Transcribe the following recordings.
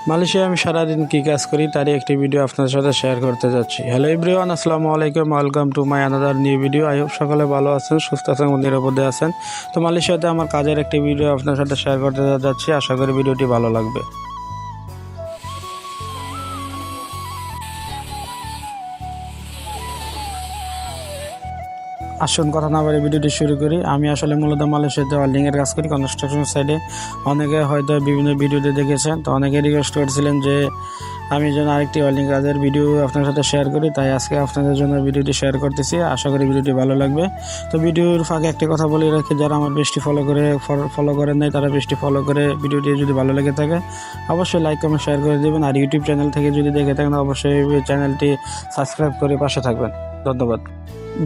মালয়েশিয়ায় আমি সারাদিন কী কাজ করি তারই একটি ভিডিও আপনাদের সাথে শেয়ার করতে যাচ্ছি। হ্যালো এভরিওয়ান, আসসালামু আলাইকুম, welcome to my another new video. I hope সকলে ভালো আছেন, সুস্থ আছেন এবং নিরাপদে আছেন। তো মালয়েশিয়াতে আমার কাজের একটি ভিডিও আপনাদের সাথে শেয়ার করতে যাচ্ছি। আশা করি ভিডিওটি ভালো লাগবে। আসুন কথা না বলে ভিডিওটি শুরু করি। আমি আসলে মূলত মালয়েশিয়াতে ওয়েল্ডিংয়ের কাজ করি, কনস্ট্রাকশন সাইডে। অনেকে হয়তো বিভিন্ন ভিডিওতে দেখেছেন, তো অনেকে রিকোয়েস্ট করেছিলেন যে আমি যেন আরেকটি ওয়েল্ডিং কাজের ভিডিও আপনার সাথে শেয়ার করি, তাই আজকে আপনাদের জন্য ভিডিওটি শেয়ার করতেছি। আশা করি ভিডিওটি ভালো লাগবে। তো ভিডিওর ফাঁকে একটা কথা বলে রাখি, যারা আমার পেজটি ফলো করেন নাই তারা পেজটি ফলো করে ভিডিওটি যদি ভালো লেগে থাকে অবশ্যই লাইক কমেন্ট শেয়ার করে দেবেন। আর ইউটিউব চ্যানেল থেকে যদি দেখে থাকেন অবশ্যই চ্যানেলটি সাবস্ক্রাইব করে পাশে থাকবেন। ধন্যবাদ।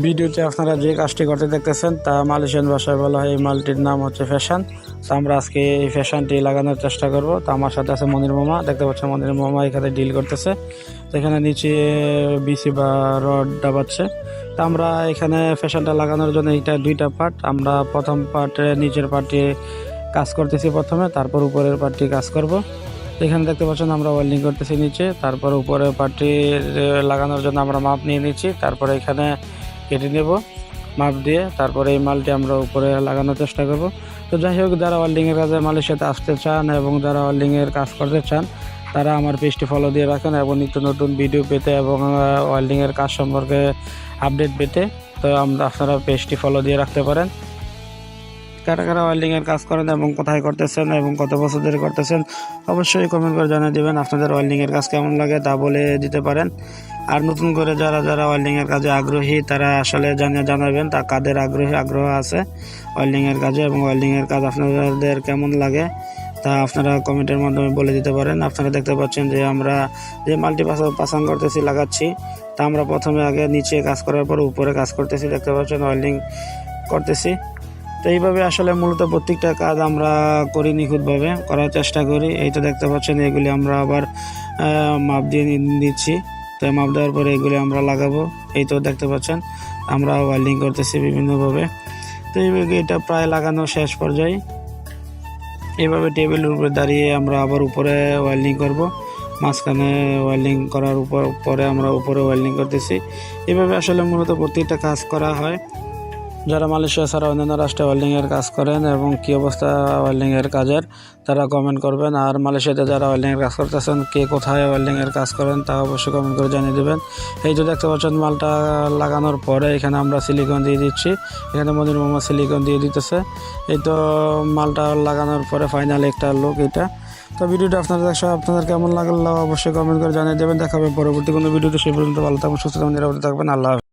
ভিডিওতে আপনারা যে কাজটি করতে দেখতেছেন তা মালয়েশিয়ান ভাষায় বলা হয়, এই মালটির নাম হচ্ছে ফ্যাশন। তো আমরা আজকে এই ফ্যাশনটি লাগানোর চেষ্টা করব। তো আমার সাথে আছে মনির মামা, দেখতে পাচ্ছেন মনির মামা এখানে ডিল করতেছে। তো এখানে নিচে বিসি বা রড ডাবাচ্ছে। তো আমরা এখানে ফ্যাশনটা লাগানোর জন্য এটা দুইটা পার্ট। আমরা প্রথম পার্টে নিচের পার্টে কাজ করতেছি প্রথমে, তারপর উপরের পার্টটি কাজ করব। এখানে দেখতে পাচ্ছেন আমরা ওয়েল্ডিং করতেছি নিচে, তারপর উপরের পার্টটি লাগানোর জন্য আমরা মাপ নিয়ে নিচ্ছি। তারপরে এখানে কেটে নেব মাপ দিয়ে, তারপরে এই মালটি আমরা উপরে লাগানোর চেষ্টা করব। তো যাই হোক, যারা ওয়েল্ডিংয়ের কাজে মালয়েশিয়াতে আসতে চান এবং যারা ওয়েল্ডিংয়ের কাজ করতে চান তারা আমার পেজটি ফলো দিয়ে রাখেন এবং নিত্য নতুন ভিডিও পেতে এবং ওয়েল্ডিংয়ের কাজ সম্পর্কে আপডেট পেতে তো আপনারা পেজটি ফলো দিয়ে রাখতে পারেন। কারা কারা ওয়েল্ডিংয়ের কাজ করেন এবং কোথায় করতেছেন এবং কত বছর ধরে করতেছেন অবশ্যই কমেন্ট করে জানিয়ে দেবেন। আপনাদের ওয়েল্ডিংয়ের কাজ কেমন লাগে তা বলে দিতে পারেন। আর নতুন করে যারা ওয়েল্ডিংয়ের কাজে আগ্রহী তারা আসলে জানাবেন তা কাদের আগ্রহ আছে ওয়েল্ডিংয়ের কাজে এবং ওয়েল্ডিংয়ের কাজ আপনাদের কেমন লাগে তা আপনারা কমেন্টের মাধ্যমে বলে দিতে পারেন। আপনারা দেখতে পাচ্ছেন যে আমরা যে মাল্টি পাসাং করতেছি লাগাচ্ছি, তা আমরা প্রথমে আগে নিচে কাজ করার পর উপরে কাজ করতেছি। দেখতে পাচ্ছেন ওয়েল্ডিং করতেছি। তো এইভাবে আসলে মূলত প্রত্যেকটা কাজ আমরা করি, নিখুঁতভাবে করার চেষ্টা করি। এই তো দেখতে পাচ্ছেন এগুলি আমরা আবার মাপ দিয়ে দিচ্ছি। তো মাপ দেওয়ার পরে এগুলি আমরা লাগাবো। এই তো দেখতে পাচ্ছেন আমরা ওয়েল্ডিং করতেছি বিভিন্নভাবে। তো এইভাবে এটা প্রায় লাগানো শেষ পর্যায়ে। এইভাবে টেবিলের উপরে দাঁড়িয়ে আমরা আবার উপরে ওয়েল্ডিং করব। মাঝখানে ওয়েল্ডিং করার পরে আমরা উপরে ওয়েল্ডিং করতেছি। এভাবে আসলে মূলত প্রত্যেকটা কাজ করা হয়। যারা মালয়েশিয়া ছাড়া অন্যান্য রাষ্ট্রে ওয়েল্ডিংয়ের কাজ করেন এবং কী অবস্থা ওয়েল্ডিংয়ের কাজের তারা কমেন্ট করবেন। আর মালয়েশিয়াতে যারা ওয়েল্ডিংয়ের কাজ করতেছেন কে কোথায় ওয়েল্ডিংয়ের কাজ করেন তা অবশ্যই কমেন্ট করে জানিয়ে দেবেন। এই যে দেখতে পাচ্ছেন মালটা লাগানোর পরে এখানে আমরা সিলিকন দিয়ে দিচ্ছি। এখানে মনির মামা সিলিকন দিয়ে দিতেছে। এই তো মালটা লাগানোর পরে ফাইনাল একটা লুক এটা। তো ভিডিওটা আপনাদের কেমন লাগলো অবশ্যই কমেন্ট করে জানিয়ে দেবেন। দেখা হবে পরবর্তী কোনো ভিডিওতে। সেই পর্যন্ত ভালো থাকবেন, সুস্থ থাকবেন, নিরাপদে থাকবেন। আল্লাহ হাফেজ।